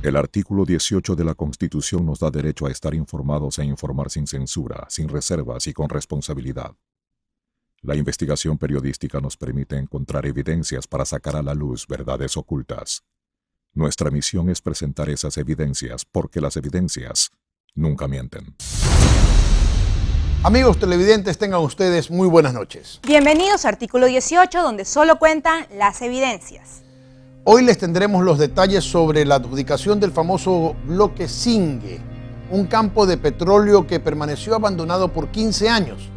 El artículo 18 de la Constitución nos da derecho a estar informados e informar sin censura, sin reservas y con responsabilidad. La investigación periodística nos permite encontrar evidencias para sacar a la luz verdades ocultas. Nuestra misión es presentar esas evidencias porque las evidencias nunca mienten. Amigos televidentes, tengan ustedes muy buenas noches. Bienvenidos a Artículo 18, donde solo cuentan las evidencias. Hoy les tendremos los detalles sobre la adjudicación del famoso bloque Singue, un campo de petróleo que permaneció abandonado por 15 años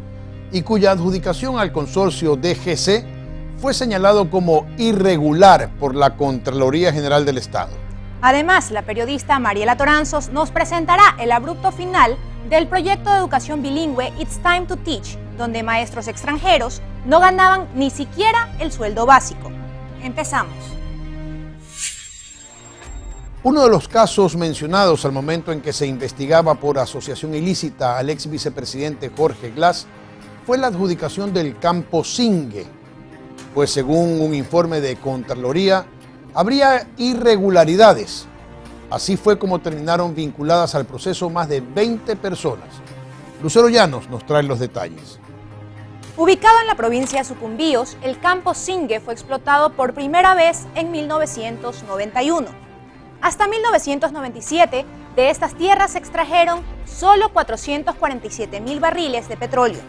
y cuya adjudicación al consorcio DGC fue señalado como irregular por la Contraloría General del Estado. Además, la periodista Mariela Toranzos nos presentará el abrupto final del proyecto de educación bilingüe It's Time to Teach, donde maestros extranjeros no ganaban ni siquiera el sueldo básico. Empezamos. Uno de los casos mencionados al momento en que se investigaba por asociación ilícita al ex vicepresidente Jorge Glass fue la adjudicación del campo Singue, pues según un informe de Contraloría, habría irregularidades. Así fue como terminaron vinculadas al proceso más de 20 personas. Lucero Llanos nos trae los detalles. Ubicado en la provincia de Sucumbíos, el campo Singue fue explotado por primera vez en 1991. Hasta 1997, de estas tierras se extrajeron solo 447.000 barriles de petróleo.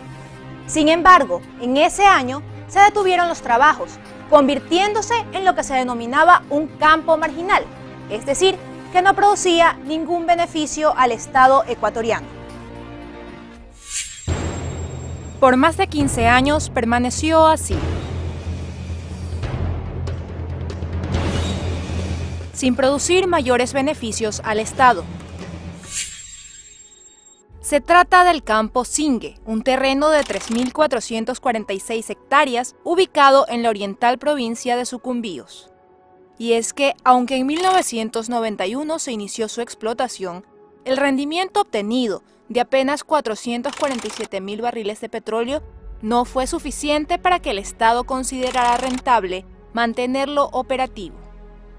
Sin embargo, en ese año se detuvieron los trabajos, convirtiéndose en lo que se denominaba un campo marginal, es decir, que no producía ningún beneficio al Estado ecuatoriano. Por más de 15 años permaneció así, sin producir mayores beneficios al Estado. Se trata del campo Singue, un terreno de 3.446 hectáreas ubicado en la oriental provincia de Sucumbíos. Y es que, aunque en 1991 se inició su explotación, el rendimiento obtenido de apenas 447.000 barriles de petróleo no fue suficiente para que el Estado considerara rentable mantenerlo operativo.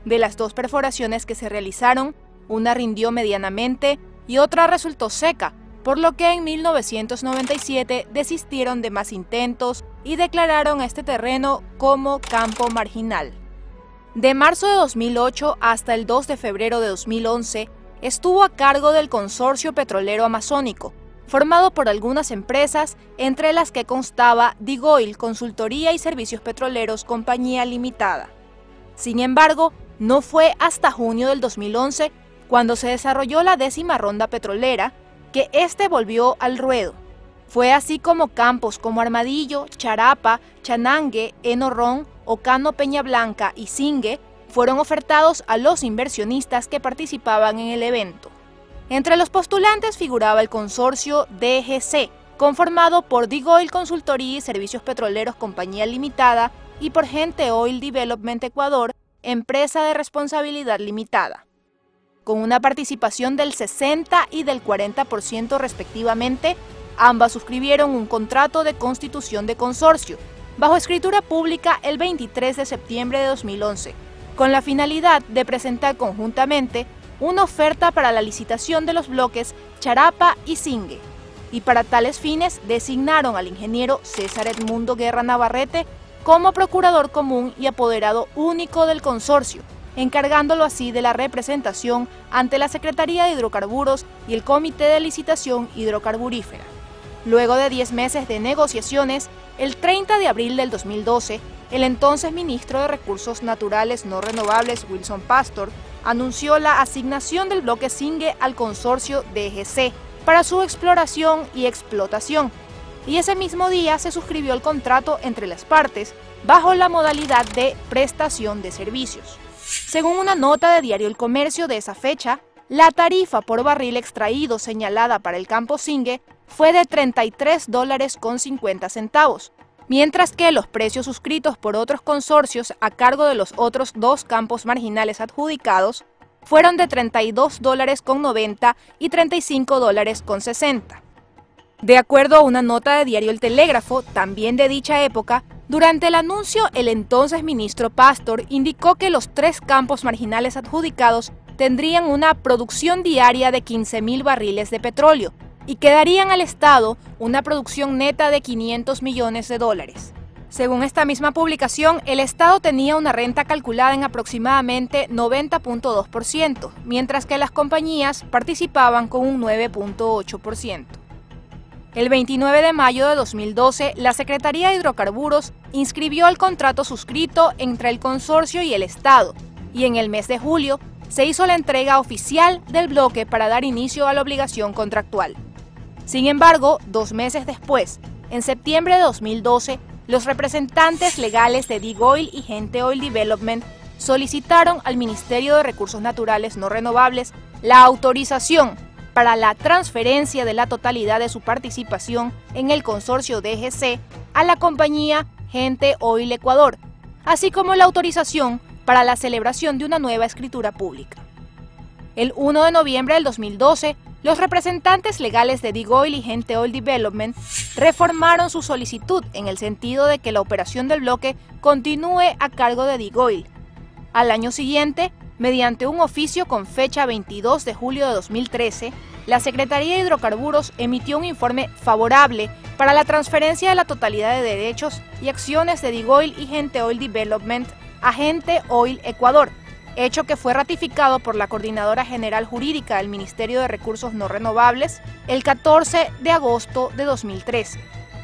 De las dos perforaciones que se realizaron, una rindió medianamente y otra resultó seca, por lo que en 1997 desistieron de más intentos y declararon a este terreno como campo marginal. De marzo de 2008 hasta el 2 de febrero de 2011, estuvo a cargo del Consorcio Petrolero Amazónico, formado por algunas empresas, entre las que constaba DIGOIL Consultoría y Servicios Petroleros Compañía Limitada. Sin embargo, no fue hasta junio del 2011, cuando se desarrolló la 10ª ronda petrolera, que este volvió al ruedo. Fue así como campos como Armadillo, Charapa, Chanangue, Enorrón, Ocano Peña Blanca y Singue fueron ofertados a los inversionistas que participaban en el evento. Entre los postulantes figuraba el consorcio DGC, conformado por DIGOIL Consultoría y Servicios Petroleros Compañía Limitada y por Gente Oil Development Ecuador, empresa de responsabilidad limitada. Con una participación del 60% y del 40% respectivamente, ambas suscribieron un contrato de constitución de consorcio, bajo escritura pública el 23 de septiembre de 2011, con la finalidad de presentar conjuntamente una oferta para la licitación de los bloques Charapa y Singue, y para tales fines designaron al ingeniero César Edmundo Guerra Navarrete como procurador común y apoderado único del consorcio, encargándolo así de la representación ante la Secretaría de Hidrocarburos y el Comité de Licitación Hidrocarburífera. Luego de 10 meses de negociaciones, el 30 de abril del 2012, el entonces ministro de Recursos Naturales No Renovables, Wilson Pastor, anunció la asignación del bloque Singue al consorcio DGC para su exploración y explotación, y ese mismo día se suscribió el contrato entre las partes bajo la modalidad de prestación de servicios. Según una nota de Diario El Comercio de esa fecha, la tarifa por barril extraído señalada para el campo Singue fue de $33.50, mientras que los precios suscritos por otros consorcios a cargo de los otros dos campos marginales adjudicados fueron de $32.90 y $35.60. De acuerdo a una nota de Diario El Telégrafo, también de dicha época, durante el anuncio el entonces ministro Pastor indicó que los 3 campos marginales adjudicados tendrían una producción diaria de 15.000 barriles de petróleo y que darían al Estado una producción neta de $500 millones. Según esta misma publicación, el Estado tenía una renta calculada en aproximadamente 90.2%, mientras que las compañías participaban con un 9.8%. El 29 de mayo de 2012, la Secretaría de Hidrocarburos inscribió el contrato suscrito entre el consorcio y el Estado, y en el mes de julio se hizo la entrega oficial del bloque para dar inicio a la obligación contractual. Sin embargo, 2 meses después, en septiembre de 2012, los representantes legales de Dig Oil y Gente Oil Development solicitaron al Ministerio de Recursos Naturales No Renovables la autorización para la transferencia de la totalidad de su participación en el consorcio DGC a la compañía Gente Oil Ecuador, así como la autorización para la celebración de una nueva escritura pública. El 1 de noviembre del 2012, los representantes legales de Dig Oil y Gente Oil Development reformaron su solicitud en el sentido de que la operación del bloque continúe a cargo de Dig Oil. Al año siguiente, mediante un oficio con fecha 22 de julio de 2013, la Secretaría de Hidrocarburos emitió un informe favorable para la transferencia de la totalidad de derechos y acciones de Dig Oil y Gente Oil Development a Gente Oil Ecuador, hecho que fue ratificado por la Coordinadora General Jurídica del Ministerio de Recursos No Renovables el 14 de agosto de 2013,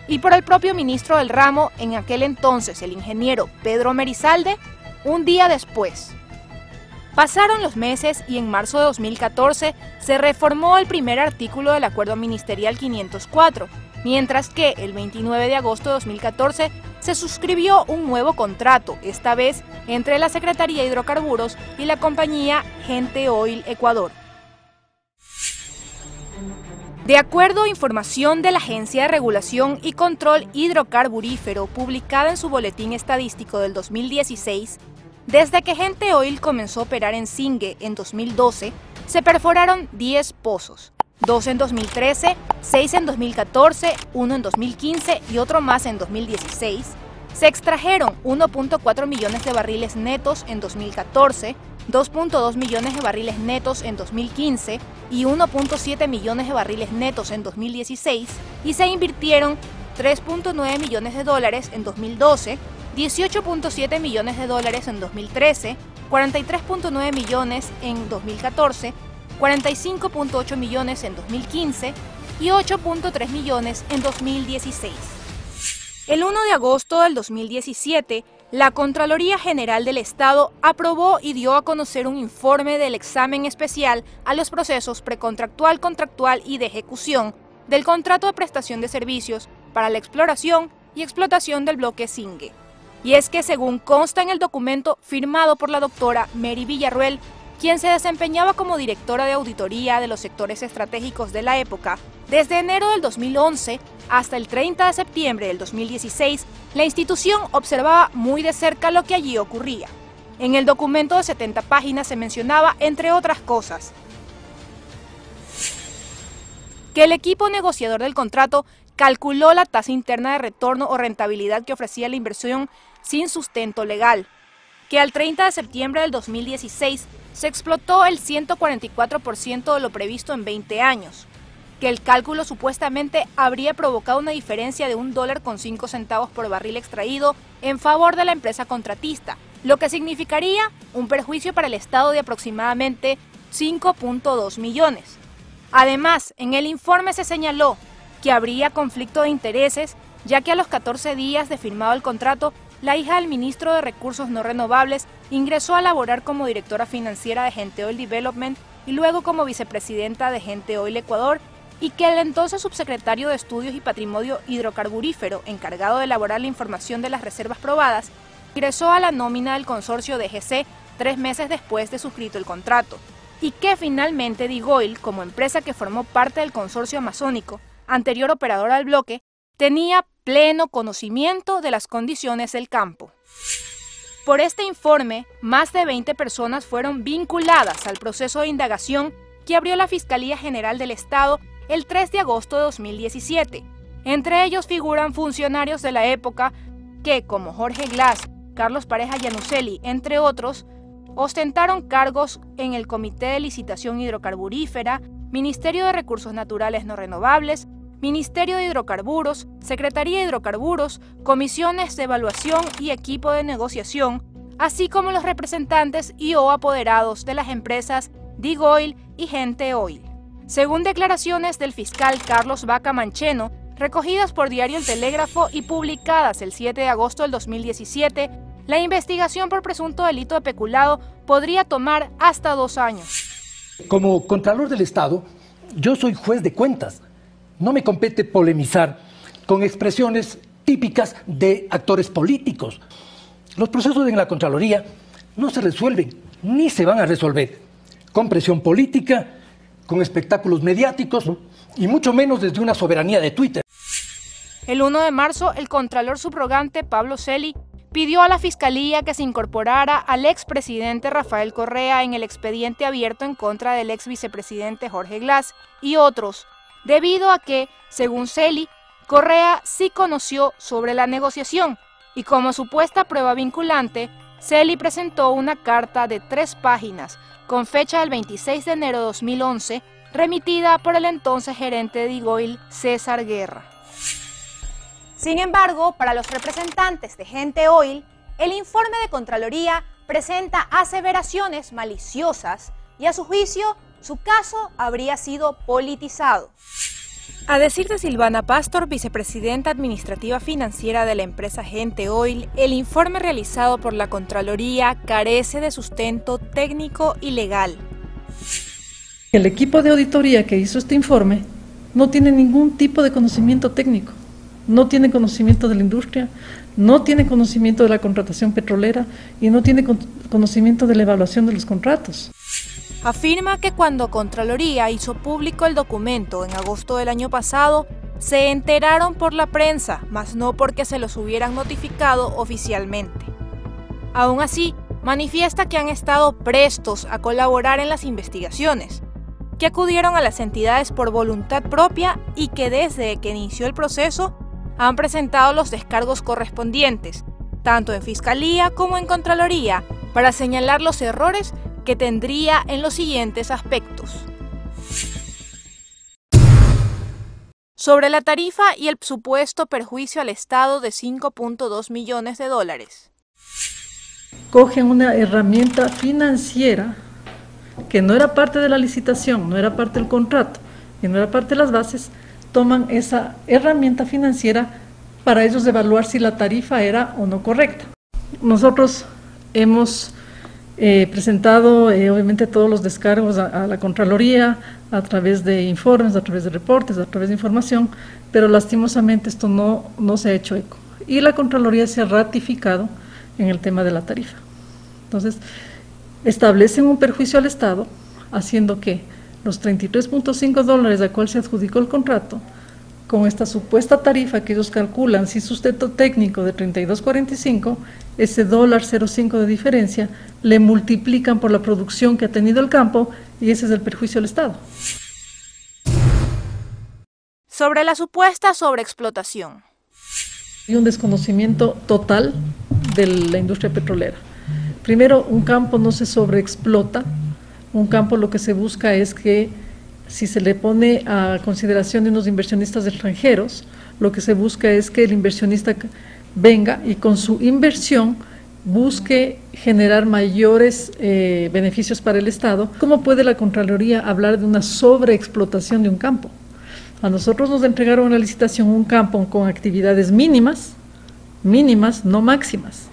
y por el propio ministro del ramo, en aquel entonces el ingeniero Pedro Merizalde, un día después. Pasaron los meses y en marzo de 2014 se reformó el primer artículo del Acuerdo Ministerial 504, mientras que el 29 de agosto de 2014 se suscribió un nuevo contrato, esta vez entre la Secretaría de Hidrocarburos y la compañía Gente Oil Ecuador. De acuerdo a información de la Agencia de Regulación y Control Hidrocarburífero publicada en su Boletín Estadístico del 2016, desde que Gente Oil comenzó a operar en Singue en 2012, se perforaron 10 pozos, 2 en 2013, 6 en 2014, 1 en 2015 y otro más en 2016. Se extrajeron 1.4 millones de barriles netos en 2014, 2.2 millones de barriles netos en 2015 y 1.7 millones de barriles netos en 2016, y se invirtieron $3.9 millones en 2012, 18.7 millones de dólares en 2013, 43.9 millones en 2014, 45.8 millones en 2015 y 8.3 millones en 2016. El 1 de agosto del 2017, la Contraloría General del Estado aprobó y dio a conocer un informe del examen especial a los procesos precontractual, contractual y de ejecución del contrato de prestación de servicios para la exploración y explotación del bloque Singue. Y es que, según consta en el documento firmado por la doctora Mary Villarruel, quien se desempeñaba como directora de auditoría de los sectores estratégicos de la época, desde enero del 2011 hasta el 30 de septiembre del 2016, la institución observaba muy de cerca lo que allí ocurría. En el documento de 70 páginas se mencionaba, entre otras cosas, que el equipo negociador del contrato calculó la tasa interna de retorno o rentabilidad que ofrecía la inversión sin sustento legal, que al 30 de septiembre del 2016 se explotó el 144% de lo previsto en 20 años, que el cálculo supuestamente habría provocado una diferencia de $1.05 por barril extraído en favor de la empresa contratista, lo que significaría un perjuicio para el Estado de aproximadamente 5.2 millones. Además, en el informe se señaló que habría conflicto de intereses, ya que a los 14 días de firmado el contrato, la hija del ministro de Recursos No Renovables ingresó a laborar como directora financiera de Gente Oil Development y luego como vicepresidenta de Gente Oil Ecuador, y que el entonces subsecretario de Estudios y Patrimonio Hidrocarburífero, encargado de elaborar la información de las reservas probadas, ingresó a la nómina del consorcio DGC 3 meses después de suscrito el contrato, y que finalmente Dig Oil, como empresa que formó parte del consorcio amazónico, anterior operadora del bloque, tenía pleno conocimiento de las condiciones del campo. Por este informe, más de 20 personas fueron vinculadas al proceso de indagación que abrió la Fiscalía General del Estado el 3 de agosto de 2017. Entre ellos figuran funcionarios de la época que, como Jorge Glass, Carlos Pareja Yanuseli, entre otros, ostentaron cargos en el Comité de Licitación Hidrocarburífera, Ministerio de Recursos Naturales No Renovables, Ministerio de Hidrocarburos, Secretaría de Hidrocarburos, comisiones de evaluación y equipo de negociación, así como los representantes y o apoderados de las empresas DIGOIL y Gente Oil. Según declaraciones del fiscal Carlos Vaca Mancheno, recogidas por Diario El Telégrafo y publicadas el 7 de agosto del 2017, la investigación por presunto delito de peculado podría tomar hasta 2 años. Como Contralor del Estado, yo soy juez de cuentas. No me compete polemizar con expresiones típicas de actores políticos. Los procesos en la Contraloría no se resuelven, ni se van a resolver, con presión política, con espectáculos mediáticos, y mucho menos desde una soberanía de Twitter. El 1 de marzo, el Contralor subrogante Pablo Celi pidió a la Fiscalía que se incorporara al expresidente Rafael Correa en el expediente abierto en contra del ex vicepresidente Jorge Glass y otros, debido a que, según Celi, Correa sí conoció sobre la negociación y como supuesta prueba vinculante, Celi presentó una carta de 3 páginas con fecha del 26 de enero de 2011, remitida por el entonces gerente de DIGOIL, César Guerra. Sin embargo, para los representantes de Gente Oil, el informe de Contraloría presenta aseveraciones maliciosas y a su juicio, su caso habría sido politizado. A decir de Silvana Pastor, vicepresidenta administrativa financiera de la empresa Gente Oil, el informe realizado por la Contraloría carece de sustento técnico y legal. El equipo de auditoría que hizo este informe no tiene ningún tipo de conocimiento técnico, no tiene conocimiento de la industria, no tiene conocimiento de la contratación petrolera y no tiene conocimiento de la evaluación de los contratos. Afirma que cuando Contraloría hizo público el documento en agosto del año pasado, se enteraron por la prensa, mas no porque se los hubieran notificado oficialmente. Aún así, manifiesta que han estado prestos a colaborar en las investigaciones, que acudieron a las entidades por voluntad propia y que desde que inició el proceso han presentado los descargos correspondientes, tanto en Fiscalía como en Contraloría, para señalar los errores que tendría en los siguientes aspectos. Sobre la tarifa y el supuesto perjuicio al Estado de $5.2 millones. Cogen una herramienta financiera que no era parte de la licitación, no era parte del contrato y no era parte de las bases, toman esa herramienta financiera para ellos evaluar si la tarifa era o no correcta. Nosotros hemos presentado obviamente todos los descargos a la Contraloría a través de informes, a través de reportes, a través de información, pero lastimosamente esto no se ha hecho eco. Y la Contraloría se ha ratificado en el tema de la tarifa. Entonces, establecen un perjuicio al Estado, haciendo que los $33.5 a cual se adjudicó el contrato, con esta supuesta tarifa que ellos calculan sin sustento técnico de 32.45, ese $0.05 de diferencia le multiplican por la producción que ha tenido el campo y ese es el perjuicio al Estado. Sobre la supuesta sobreexplotación. Hay un desconocimiento total de la industria petrolera. Primero, un campo no se sobreexplota, un campo lo que se busca es que si se le pone a consideración de unos inversionistas extranjeros, lo que se busca es que el inversionista venga y con su inversión busque generar mayores beneficios para el Estado. ¿Cómo puede la Contraloría hablar de una sobreexplotación de un campo? A nosotros nos entregaron en la licitación un campo con actividades mínimas, no máximas.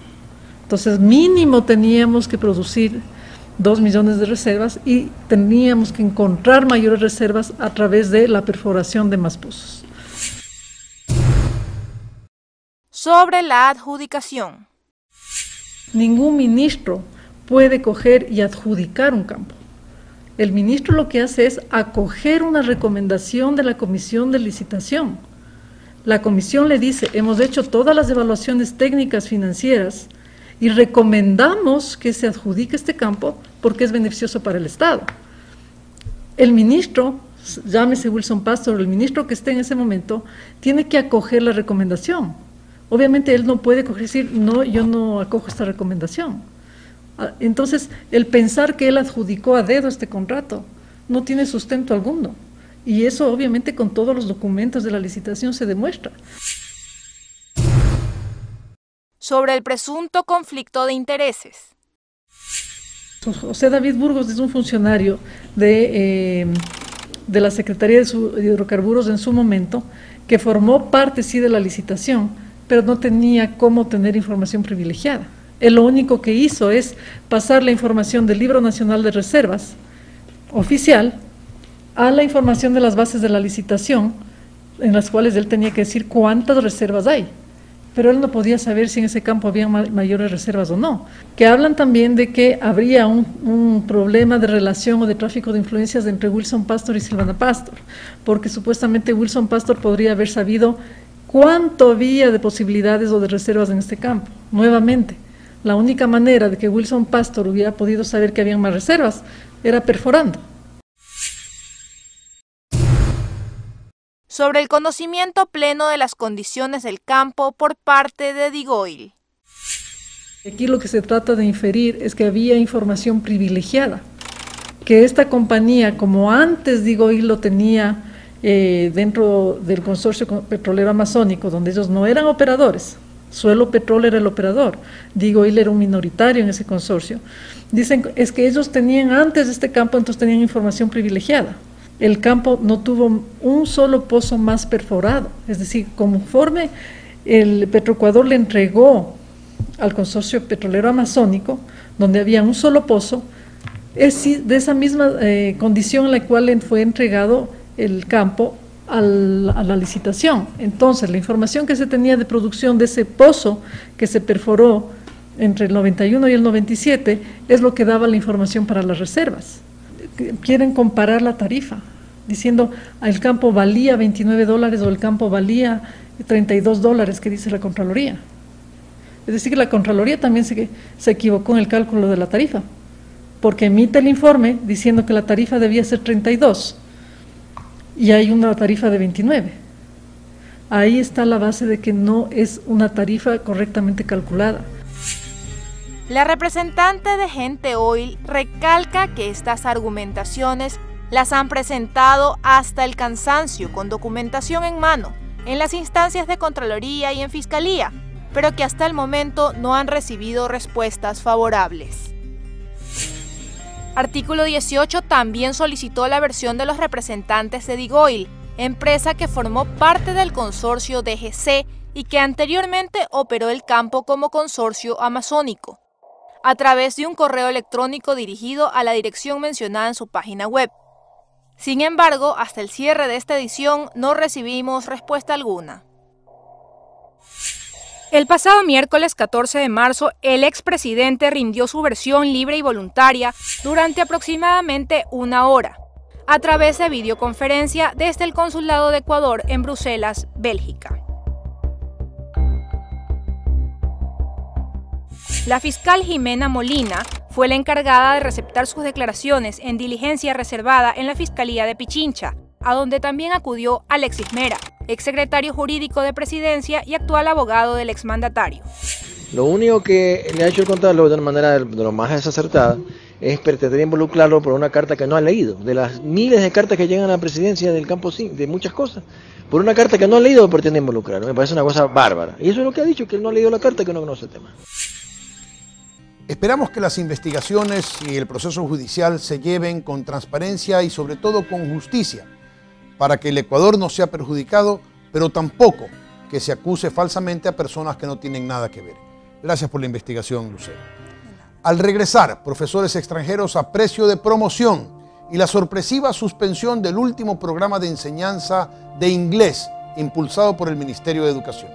Entonces, mínimo teníamos que producir 2 millones de reservas y teníamos que encontrar mayores reservas a través de la perforación de más pozos. Sobre la adjudicación. Ningún ministro puede coger y adjudicar un campo. El ministro lo que hace es acoger una recomendación de la comisión de licitación. La comisión le dice, hemos hecho todas las evaluaciones técnicas financieras y recomendamos que se adjudique este campo porque es beneficioso para el Estado. El ministro, llámese Wilson Pastor, el ministro que esté en ese momento, tiene que acoger la recomendación. Obviamente él no puede coger y decir, no, yo no acojo esta recomendación, Entonces, el pensar que él adjudicó a dedo este contrato no tiene sustento alguno. Y eso obviamente con todos los documentos de la licitación se demuestra. Sobre el presunto conflicto de intereses. José David Burgos es un funcionario de la Secretaría de Hidrocarburos en su momento, que formó parte sí de la licitación, pero no tenía cómo tener información privilegiada. Él lo único que hizo es pasar la información del Libro Nacional de Reservas oficial a la información de las bases de la licitación, en las cuales él tenía que decir cuántas reservas hay, pero él no podía saber si en ese campo había mayores reservas o no. Que hablan también de que habría un problema de relación o de tráfico de influencias entre Wilson Pastor y Silvana Pastor, porque supuestamente Wilson Pastor podría haber sabido cuánto había de posibilidades o de reservas en este campo. Nuevamente, la única manera de que Wilson Pastor hubiera podido saber que habían más reservas era perforando. Sobre el conocimiento pleno de las condiciones del campo por parte de DIGOIL. Aquí lo que se trata de inferir es que había información privilegiada, que esta compañía, como antes DIGOIL lo tenía dentro del consorcio petrolero amazónico, donde ellos no eran operadores, Suelo Petrol era el operador, DIGOIL era un minoritario en ese consorcio, dicen es que ellos tenían antes de este campo, entonces tenían información privilegiada. El campo no tuvo un solo pozo más perforado, es decir, conforme el Petroecuador le entregó al consorcio petrolero amazónico, donde había un solo pozo, es de esa misma condición en la cual le fue entregado el campo a la licitación. Entonces, la información que se tenía de producción de ese pozo que se perforó entre el 91 y el 97 es lo que daba la información para las reservas. Quieren comparar la tarifa, diciendo el campo valía $29 o el campo valía $32 que dice la Contraloría. Es decir, que la Contraloría también se equivocó en el cálculo de la tarifa, porque emite el informe diciendo que la tarifa debía ser 32 y hay una tarifa de 29. Ahí está la base de que no es una tarifa correctamente calculada. La representante de Gente Oil recalca que estas argumentaciones las han presentado hasta el cansancio con documentación en mano en las instancias de Contraloría y en Fiscalía, pero que hasta el momento no han recibido respuestas favorables. Artículo 18 también solicitó la versión de los representantes de DIGOIL, empresa que formó parte del consorcio DGC y que anteriormente operó el campo como consorcio amazónico, a través de un correo electrónico dirigido a la dirección mencionada en su página web. Sin embargo, hasta el cierre de esta edición no recibimos respuesta alguna. El pasado miércoles 14 de marzo, el expresidente rindió su versión libre y voluntaria durante aproximadamente una hora, a través de videoconferencia desde el Consulado de Ecuador en Bruselas, Bélgica. La fiscal Jimena Molina fue la encargada de receptar sus declaraciones en diligencia reservada en la Fiscalía de Pichincha, a donde también acudió Alexis Mera, exsecretario jurídico de Presidencia y actual abogado del exmandatario. Lo único que le ha hecho el contador de una manera de lo más desacertada es pretender involucrarlo por una carta que no ha leído. De las miles de cartas que llegan a la presidencia del campo, de muchas cosas, por una carta que no ha leído pretende involucrarlo. Me parece una cosa bárbara. Y eso es lo que ha dicho, que él no ha leído la carta, que no conoce el tema. Esperamos que las investigaciones y el proceso judicial se lleven con transparencia y sobre todo con justicia, para que el Ecuador no sea perjudicado, pero tampoco que se acuse falsamente a personas que no tienen nada que ver. Gracias por la investigación, Lucero. Al regresar, profesores extranjeros a precio de promoción y la sorpresiva suspensión del último programa de enseñanza de inglés impulsado por el Ministerio de Educación.